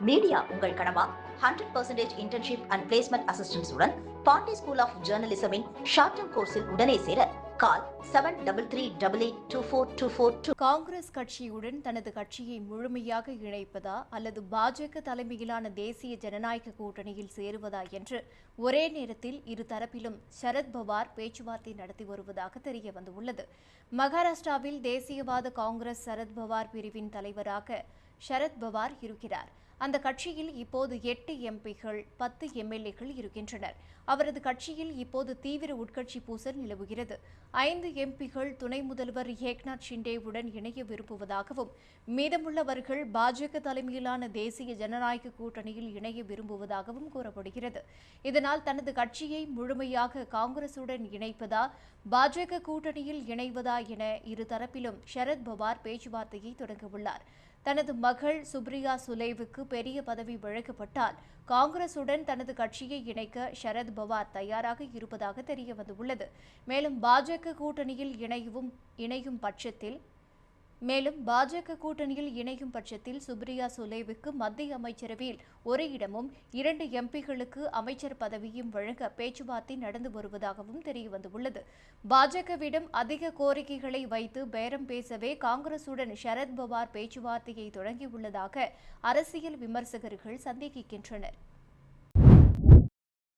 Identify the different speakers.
Speaker 1: Media உங்கள் கனவா? 100% internship and placement assistance உடன் பாண்டே ஸ்கூல் ஆஃப் ஜேர்னலிசமின் ஷார்ட் டேர்ம் கோர்ஸில் உடனே சேர கால் 7338824242.
Speaker 2: காங்கிரஸ் கட்சியுடன் தனது கட்சியை முழுமையாக இணைப்பதா அல்லது பாஜக தலைமையிலான தேசிய ஜனநாயக கூட்டணியில் சேருவதா என்று ஒரே நேரத்தில் இரு தரப்பிலும் சரத்பவார் பேச்சுவார்த்தை நடத்தி வருவதாக தெரிய வந்துள்ளது. மகாராஷ்டிராவில் தேசியவாத காங்கிரஸ் சரத்பவார் பிரிவின் தலைவராக சரத்பவார் இருக்கிறார். அந்த கட்சியில் இப்போது 8 எம்பிகள் 10 எம்எல்ஏக்கள் இருக்கின்றனர். அவரது கட்சியில் இப்போது தீவிர உட்கட்சி பூசல் நிலவுகிறது. 5 எம்பிகள் துணை முதல்வர் ஏக்நாத் ஷிண்டேவுடன் இணைய விரும்புவதாகவும் மீதமுள்ளவர்கள் பாஜக தலைமையிலான தேசிய ஜனநாயக கூட்டணியில் இணைய விரும்புவதாகவும் கூறப்படுகிறது. இதனால் தனது கட்சியை முழுமையாக காங்கிரசுடன் இணைப்பதா பாஜக கூட்டணியில் இணைவதா என இரு தரப்பிலும் சரத்பவார் பேச்சுவார்த்தையை தொடங்கவுள்ளார். தனது மகள் சுப்ரியா சுலேவுக்கு பெரிய பதவி வழங்கப்பட்டால் காங்கிரசுடன் தனது கட்சியை இணைக்க சரத் பவார் தயாராக இருப்பதாக தெரிய வந்துள்ளது. மேலும் பாஜக கூட்டணியில் இணையும் பட்சத்தில் சுப்ரியா சுலேவுக்கு மத்திய அமைச்சரவையில் ஒரு இடமும் 2 எம்பிகளுக்கு அமைச்சர் பதவியும் வழங்க பேச்சுவார்த்தை நடந்து வருவதாகவும் தெரியவந்துள்ளது. பாஜகவிடம் அதிக கோரிக்கைகளை வைத்து பேரம் பேசவே காங்கிரசுடன் சரத் பவார் பேச்சுவார்த்தையை தொடங்கியுள்ளதாக அரசியல் விமர்சகர்கள் சந்தேகிக்கின்றனர்.